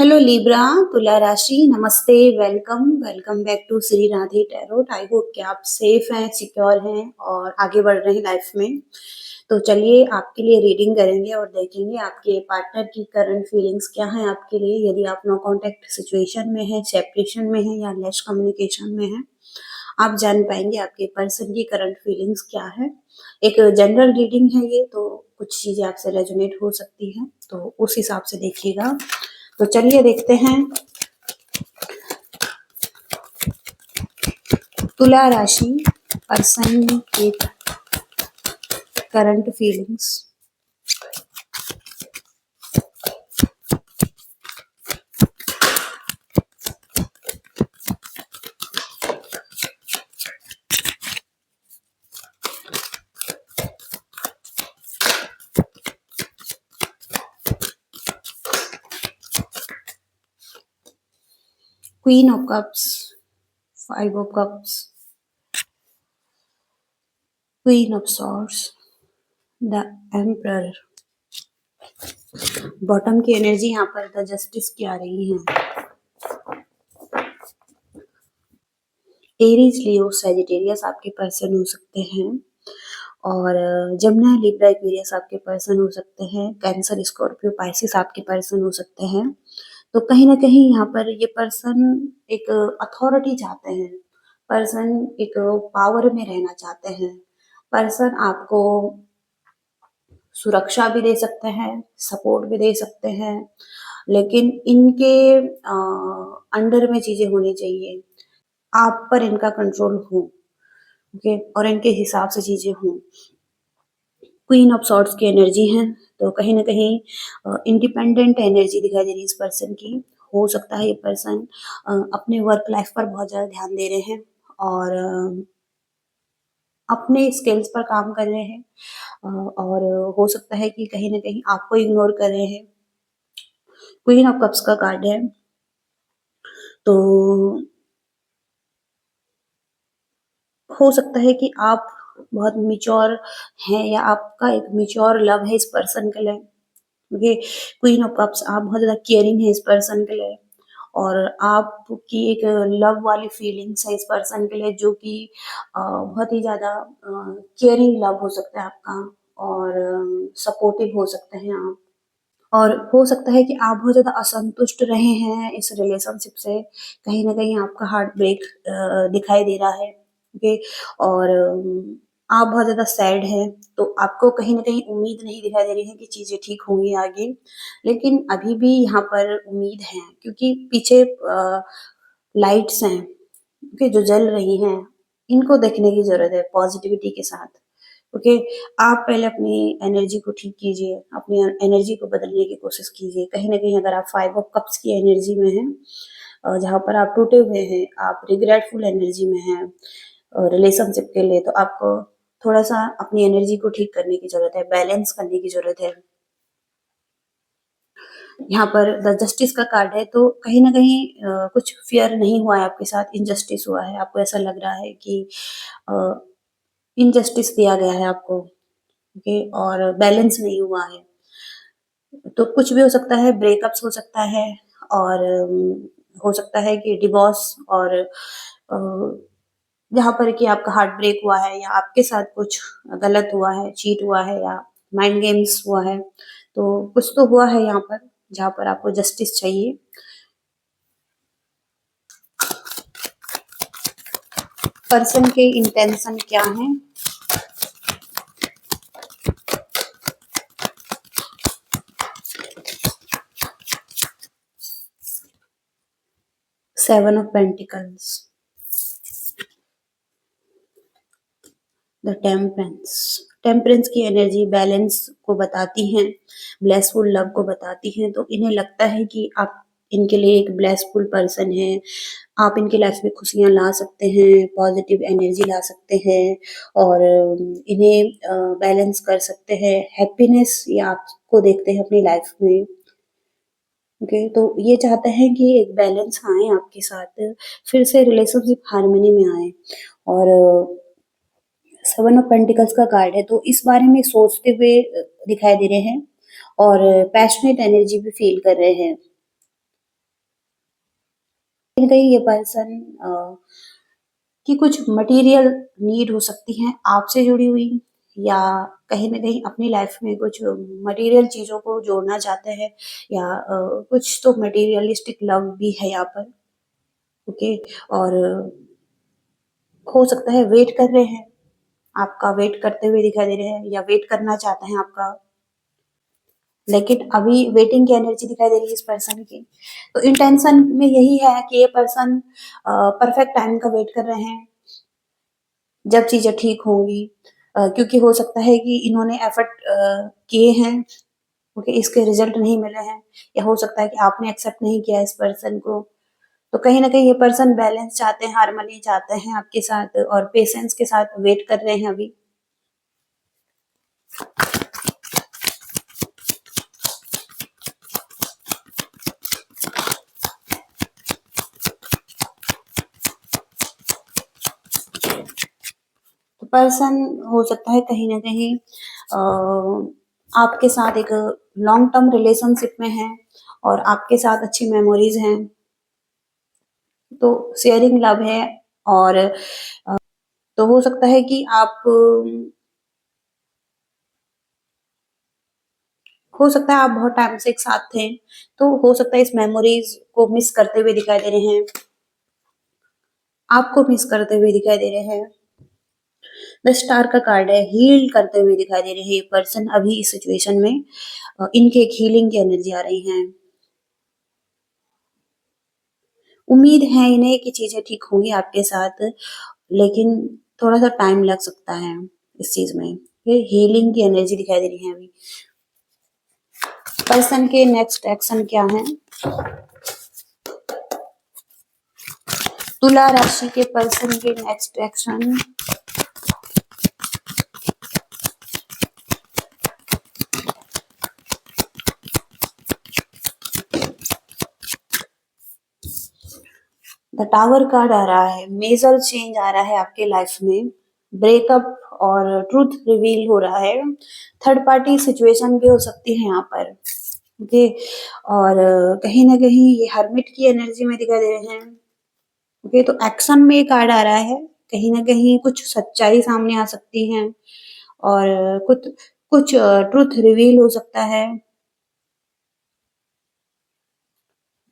Hello Libra, तुला राशि नमस्ते। Welcome welcome back to Shri Radhe tarot. I hope कि आप सेफ हैं, सिक्योर हैं और आगे बढ़ रहे हैं लाइफ में। तो चलिए आपके लिए रीडिंग करेंगे और देखेंगे आपके पार्टनर की करंट फीलिंग्स क्या हैं आपके लिए। यदि आप नो कांटेक्ट सिचुएशन में हैं, सेपरेशन में हैं या लेस कम्युनिकेशन में हैं, आप जान पाएंगे आपके पर्सन की करंट फीलिंग्स क्या है। एक जनरल रीडिंग है ये, तो कुछ चीजें आपसे रेजोनेट हो सकती हैं, तो उस हिसाब से देखिएगा। तो चलिए देखते हैं तुला राशि पर्सन के current feelings. Queen of cups, five of cups, queen of swords, the emperor. Bottom की एनर्जी यहाँ पर द जस्टिस की आ रही है। एरीज, लियो, सैजिटेरियस आपके पर्सन हो सकते हैं और जमुना, लिब्रा, एक्वेरियस आपके पर्सन हो सकते हैं। कैंसर, स्कॉर्पियो, पाइसिस आपके पर्सन हो सकते हैं। तो कहीं ना कहीं यहाँ पर ये पर्सन एक अथॉरिटी चाहते हैं, पर्सन एक पावर में रहना चाहते हैं। पर्सन आपको सुरक्षा भी दे सकते हैं, सपोर्ट भी दे सकते हैं, लेकिन इनके अंडर में चीजें होनी चाहिए, आप पर इनका कंट्रोल हो, ओके, और इनके हिसाब से चीजें हों। क्वीन ऑफ सॉर्ड्स की एनर्जी है, तो कहीं ना कहीं इंडिपेंडेंट एनर्जी दिखाई दे रही है इस पर्सन की। हो सकता है ये पर्सन अपने वर्क लाइफ पर बहुत ज्यादा ध्यान दे रहे हैं और अपने स्किल्स पर काम कर रहे हैं, और हो सकता है कि कहीं ना कहीं आपको इग्नोर कर रहे हैं। क्वीन ऑफ कप्स का कार्ड है, तो हो सकता है कि आप बहुत मिच्योर हैं या आपका एक मिच्योर लव है इस पर्सन के लिए। ओके, क्वीन ऑफ कप्स, आप बहुत ज्यादा केयरिंग है इस पर्सन के लिए और आपकी एक लव वाली फीलिंग्स है इस पर्सन के लिए, जो कि बहुत ही ज्यादा केयरिंग लव हो सकता है आपका और सपोर्टिव हो सकते हैं आप। और हो सकता है कि आप बहुत ज्यादा असंतुष्ट रहे हैं इस रिलेशनशिप से, कहीं ना कहीं आपका हार्ट ब्रेक दिखाई दे रहा है। ओके, और आप बहुत ज्यादा सैड हैं, तो आपको कहीं ना कहीं उम्मीद नहीं दिखाई दे रही है कि चीजें ठीक होंगी आगे, लेकिन अभी भी यहाँ पर उम्मीद है, क्योंकि पीछे लाइट्स हैं, ओके, जो जल रही हैं। इनको देखने की जरूरत है पॉजिटिविटी के साथ। ओके, आप पहले अपनी एनर्जी को ठीक कीजिए, अपनी एनर्जी को बदलने की कोशिश कीजिए। कहीं ना कहीं अगर आप फाइव ऑफ कप्स की एनर्जी में हैं, जहाँ पर आप टूटे हुए हैं, आप रिग्रेटफुल एनर्जी में हैं रिलेशनशिप के लिए, तो आपको थोड़ा सा अपनी एनर्जी को ठीक करने की जरूरत है, बैलेंस करने की जरूरत है। यहाँ पर द जस्टिस का कार्ड है, तो कहीं ना कहीं कुछ फेयर नहीं हुआ है आपके साथ, इनजस्टिस हुआ है, आपको ऐसा लग रहा है कि इनजस्टिस दिया गया है आपको, ओके, और बैलेंस नहीं हुआ है। तो कुछ भी हो सकता है, ब्रेकअप्स हो सकता है और हो सकता है कि डिवोर्स, और जहाँ पर कि आपका हार्ट ब्रेक हुआ है या आपके साथ कुछ गलत हुआ है, चीट हुआ है या माइंड गेम्स हुआ है, तो कुछ तो हुआ है यहाँ पर जहाँ पर आपको जस्टिस चाहिए। पर्सन के इंटेंशन क्या है? Seven of pentacles, the temperance. Temperance की एनर्जी बैलेंस को बताती है, ब्लेसफुल लव को बताती है, तो इन्हें लगता है कि आप इनके लिए एक ब्लेसफुल पर्सन है, आप इनके लाइफ में खुशियां ला सकते हैं, पॉजिटिव एनर्जी ला सकते हैं और इन्हें बैलेंस कर सकते हैं, हैप्पीनेस ये आपको देखते हैं अपनी लाइफ में। ओके, तो ये चाहते हैं कि एक बैलेंस आए आपके साथ, फिर से रिलेशनशिप हार्मनी में आए। और सेवन ऑफ पेंटिकल्स का कार्ड है, तो इस बारे में सोचते हुए दिखाई दे रहे हैं और पैशनेट एनर्जी भी फील कर रहे हैं। कहीं न कहीं ये पर्सन की कुछ मटेरियल नीड हो सकती हैं आपसे जुड़ी हुई, या कहीं न कहीं अपनी लाइफ में कुछ मटेरियल चीज़ों को जोड़ना चाहते हैं, या कुछ तो मटेरियलिस्टिक लव भी है यहाँ पर, ओके। और हो सकता है वेट कर रहे हैं, आपका वेट करते हुए दिखाई दे रहे हैं, या वेट करना चाहते हैं आपका, लेकिन अभी वेटिंग की एनर्जी दिखाई दे रही है इस पर्सन की। तो इंटेंशन में यही है कि ये पर्सन परफेक्ट टाइम का वेट कर रहे हैं, जब चीज़ें ठीक होंगी। क्योंकि हो सकता है कि इन्होंने एफर्ट किए हैं, ओके, इसके रिजल्ट नहीं मिले हैं, या हो सकता है कि आपने एक्सेप्ट नहीं किया इस पर्सन को। तो कहीं न कहीं ये पर्सन बैलेंस चाहते हैं, हार्मनी चाहते हैं आपके साथ, और पेशेंस के साथ वेट कर रहे हैं अभी। तो पर्सन हो सकता है कहीं न कहीं आपके साथ एक लॉन्ग टर्म रिलेशनशिप में है, और आपके साथ अच्छी मेमोरीज़ हैं, तो शेयरिंग लव है। और तो हो सकता है कि आप हो सकता है आप बहुत टाइम से एक साथ थे, तो हो सकता है इस मेमोरीज़ को मिस करते हुए दिखाई दे रहे हैं, आपको मिस करते हुए दिखाई दे रहे हैं। द स्टार का कार्ड है, हील करते हुए दिखाई दे रहे हैं ये पर्सन अभी इस सिचुएशन में। इनके एक हीलिंग की एनर्जी आ रही है। उम्मीद है इन्हें कि चीज़ें ठीक होंगी आपके साथ, लेकिन थोड़ा-सा टाइम लग सकता है इस चीज़ में। ये हीलिंग की एनर्जी दिखाई दे रही है अभी। पर्सन के नेक्स्ट एक्शन क्या हैं? तुला राशि के पर्सन के next action. The tower card आ रहा है, मेजर चेंज आ रहा है आपके लाइफ में, ब्रेकअप और ट्रुथ रिवील हो रहा है। थर्ड पार्टी सिचुएशन भी हो सकती है यहाँ पर, ओके। और कहीं न कहीं ये हर्मिट की एनर्जी में दिखाई दे रहे हैं, ओके। तो एक्शन में ये कार्ड आ रहा है, कहीं न कहीं कुछ सच्चाई सामने आ सकती है, और कुछ कुछ ट्रुथ रिवील हो सकता है,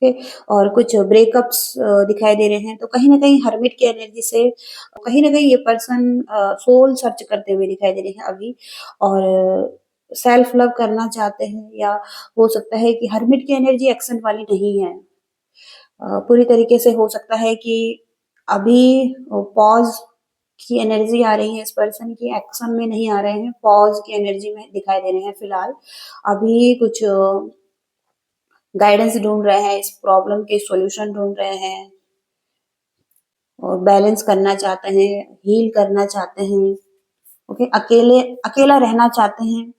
ओके। और कुछ ब्रेकअप्स दिखाई दे रहे हैं, तो कहीं न कहीं हर्मिट की एनर्जी से कहीं न कहीं ये पर्सन सोल सर्च करते हुए दिखाई दे रहे हैं अभी, और सेल्फ लव करना चाहते हैं, या हो सकता है कि हर्मिट की एनर्जी एक्शन वाली नहीं है। पूरी तरीके से हो सकता है कि अभी पॉज़ की एनर्जी आ रही है इस पर्सन की, एक्शन में नहीं आ रहे हैं, पॉज़ की एनर्जी में दिखाई दे रहे हैं फिलहाल। अभी कुछ गाइडेंस ढूँढ रहे हैं, इस प्रॉब्लम के सॉल्यूशन ढूँढ रहे हैं, और बैलेंस करना चाहते हैं, हील करना चाहते हैं, ओके, अकेला रहना चाहते हैं।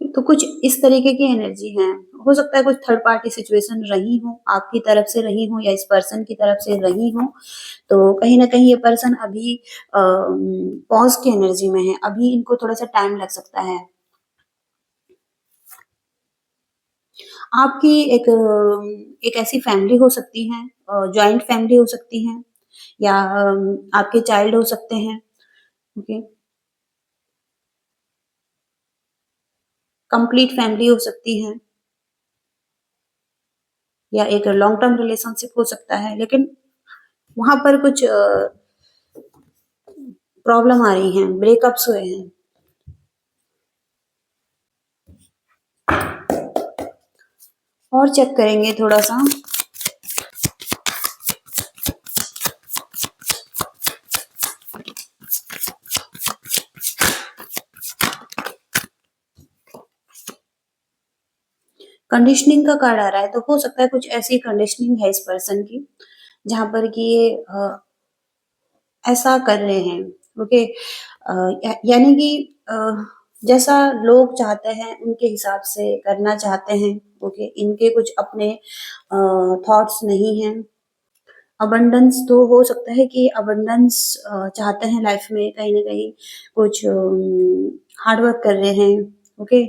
तो कुछ इस तरीके की एनर्जी है। हो सकता है कुछ थर्ड पार्टी सिचुएशन रही हो, आपकी तरफ से रही हो, या इस पर्सन की तरफ से रही हो। तो कहीं न कहीं ये पर्सन अभी पॉज़ की एनर्जी में है, अभी इनको थोड़ा-सा टाइम लग सकता है। आपकी एक ऐसी फैमिली हो सकती है, जॉइंट फैमिली हो सकती है, या आपके चाइल्ड हो सकते हैं, ओके। कंप्लीट फैमिली हो सकती है, या एक लॉन्ग टर्म रिलेशनशिप हो सकता है, लेकिन वहाँ पर कुछ प्रॉब्लम आ रही हैं, ब्रेकअप्स हुए हैं। और चेक करेंगे थोड़ा-सा। कंडीशनिंग का कार्ड आ रहा है, तो हो सकता है कुछ ऐसी कंडीशनिंग है इस पर्सन की, जहाँ पर कि ये ऐसा कर रहे हैं, ओके। यानी कि जैसा लोग चाहते हैं उनके हिसाब से करना चाहते हैं, ओके। इनके कुछ अपने थॉट्स नहीं हैं। अबंडेंस तो हो सकता है कि अबंडेंस चाहते हैं लाइफ में, कहीं न कहीं कुछ हार्ड वर्क कर रहे हैं, ओके,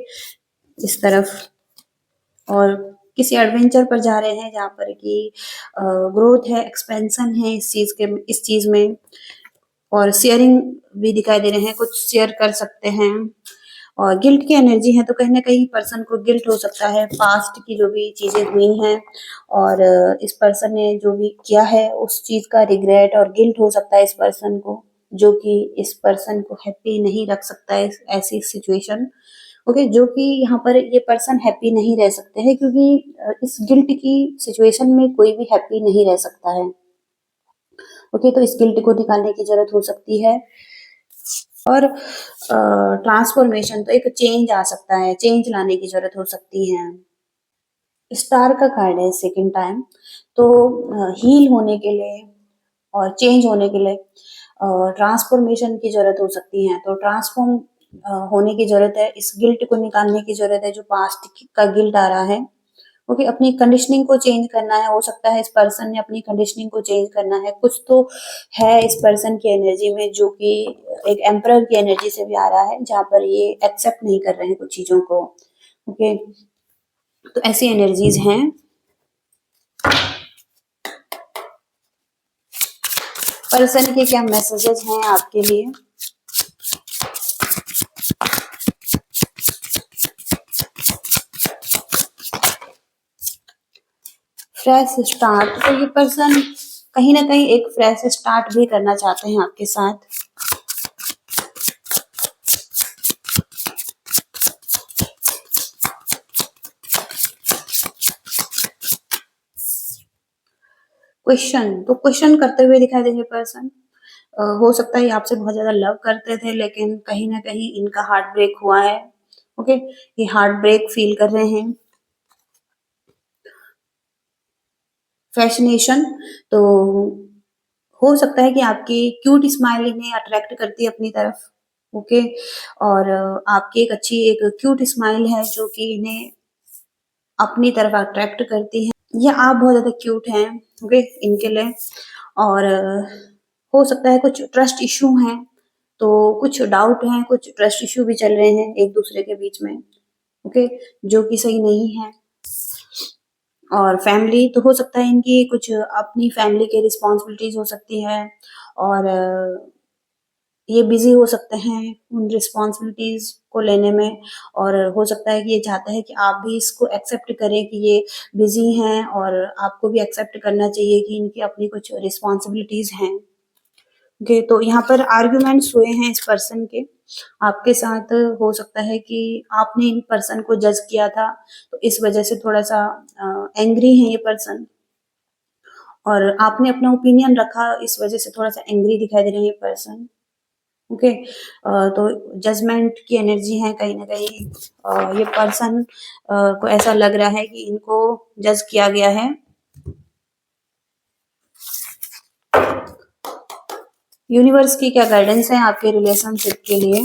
इस तरफ। और किसी एडवेंचर पर जा रहे हैं जहाँ पर कि ग्रोथ है, एक्सपेंशन है इस चीज में, और शेयरिंग भी दिखाई दे रहे हैं, कुछ शेयर कर सकते हैं। और गिल्ट की एनर्जी है तो कहीं ना कहीं पर्सन को गिल्ट हो सकता है पास्ट की जो भी चीजें हुई हैं, और इस पर्सन ने जो भी किया है उस चीज का रिग्रेट और गिल्ट हो सकता है इस पर्सन को, जो कि इस पर्सन को हैप्पी नहीं रख सकता है ऐसी सिचुएशन। ओके, जो कि यहाँ पर ये पर्सन हैप्पी नहीं रह सकते हैं, क्योंकि इस गिल्ट की सिचुएशन में कोई भी हैप्पी नहीं रह सकता है। ओके, तो इस गिल्ट को निकालने की जरूरत हो सकती है। और ट्रांसफॉर्मेशन, तो एक चेंज आ सकता है, चेंज लाने की जरूरत हो सकती है। स्टार का कार्ड है सेकंड टाइम, तो हील होने के लिए और चेंज होने के लिए ट्रांसफॉर्मेशन की जरूरत हो सकती है। तो ट्रांसफॉर्म होने की जरूरत है, इस गिल्ट को निकालने की जरूरत है जो पास्ट का गिल्ट आ रहा है। ओके, अपनी कंडीशनिंग को चेंज करना है, हो सकता है इस पर्सन ने अपनी कंडीशनिंग को चेंज करना है। कुछ तो है इस पर्सन की एनर्जी में जो कि एक एम्परर की एनर्जी से भी आ रहा है, जहाँ पर ये एक्सेप्ट नहीं कर रहे हैं कुछ चीजों को। ओके, तो ऐसी एनर्जीज हैं। पर्सन के क्या मैसेजेस हैं आपके लिए? फ्रेश स्टार्ट, तो ये पर्सन कहीं ना कहीं एक फ्रेश स्टार्ट भी करना चाहते हैं आपके साथ। क्वेश्चन, तो क्वेश्चन करते हुए दिखाई देंगे पर्सन। हो सकता है ये आपसे बहुत ज्यादा लव करते थे, लेकिन कहीं ना कहीं इनका हार्ट ब्रेक हुआ है। ओके, ये हार्ट ब्रेक फील कर रहे हैं। फैसिनेशन, तो हो सकता है कि आपकी क्यूट स्माइल इन्हें अट्रैक्ट करती है अपनी तरफ। ओके, और आपकी एक अच्छी एक क्यूट स्माइल है जो कि इन्हें अपनी तरफ अट्रैक्ट करती है, या आप बहुत ज्यादा क्यूट हैं। ओके, इनके लिए। और हो सकता है कुछ ट्रस्ट इशू हैं, तो कुछ डाउट हैं, कुछ ट्रस्ट इशू भी चल रहे हैं एक दूसरे के बीच में। ओके, जो कि सही नहीं है। और फैमिली, तो हो सकता है इनकी कुछ अपनी फैमिली के रिस्पॉन्सिबिलिटीज हो सकती है, और ये बिजी हो सकते हैं उन रिस्पॉन्सिबिलिटीज को लेने में। और हो सकता है कि ये चाहता है कि आप भी इसको एक्सेप्ट करें कि ये बिजी हैं, और आपको भी एक्सेप्ट करना चाहिए कि इनकी अपनी कुछ रिस्पॉन्सिबिलिटीज हैं। ओके, तो यहाँ पर आर्ग्यूमेंट्स हुए हैं इस पर्सन के आपके साथ। हो सकता है कि आपने इन पर्सन को जज किया था, तो इस वजह से थोड़ा सा एंग्री है ये पर्सन, और आपने अपना ओपिनियन रखा, इस वजह से थोड़ा सा एंग्री दिखाई दे रही है ये पर्सन। ओके, तो जजमेंट की एनर्जी है कहीं ना कहीं। ये पर्सन को ऐसा लग रहा है कि इनको जज किया गया है। यूनिवर्स की क्या गाइडेंस है आपके रिलेशनशिप के लिए?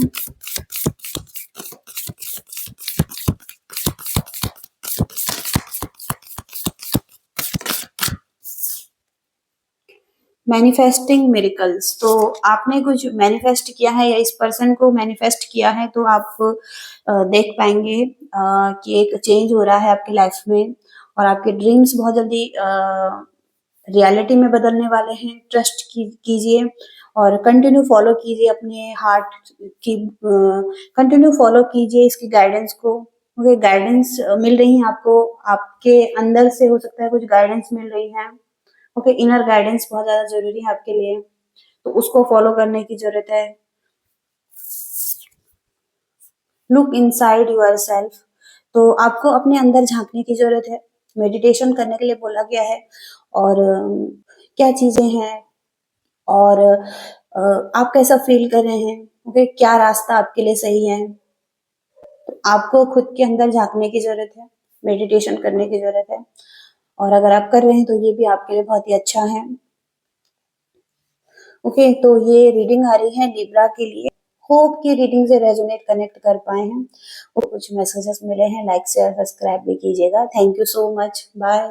मैनिफेस्टिंग मिरेकल्स, तो आपने कुछ मैनिफेस्ट किया है या इस पर्सन को मैनिफेस्ट किया है, तो आप देख पाएंगे कि एक चेंज हो रहा है आपकी लाइफ में, और आपके ड्रीम्स बहुत जल्दी रियलिटी में बदलने वाले हैं। ट्रस्ट कीजिए और कंटिन्यू फॉलो कीजिए अपने हार्ट की, कंटिन्यू फॉलो कीजिए इसकी गाइडेंस को। ओके, गाइडेंस मिल रही है आपको, आपके अंदर से हो सकता है कुछ गाइडेंस मिल रही है। ओके, इनर गाइडेंस बहुत ज्यादा जरूरी है आपके लिए, तो उसको फॉलो करने की जरूरत है। लुक इनसाइड यूर सेल्फ, तो आपको अपने अंदर झांकने की जरूरत है। मेडिटेशन करने के लिए बोला गया है, और क्या चीजें हैं, और आप कैसा फील कर रहे हैं। ओके, क्या रास्ता आपके लिए सही है, तो आपको खुद के अंदर झांकने की जरूरत है, मेडिटेशन करने की जरूरत है। और अगर आप कर रहे हैं तो ये भी आपके लिए बहुत ही अच्छा है। ओके, तो ये रीडिंग आ रही है लिब्रा के लिए। होप कि रीडिंग से रेजोनेट कनेक्ट कर पाए हैं, और कुछ मैसेजेस मिले हैं। लाइक शेयर सब्सक्राइब भी कीजिएगा। Thank you so much, bye.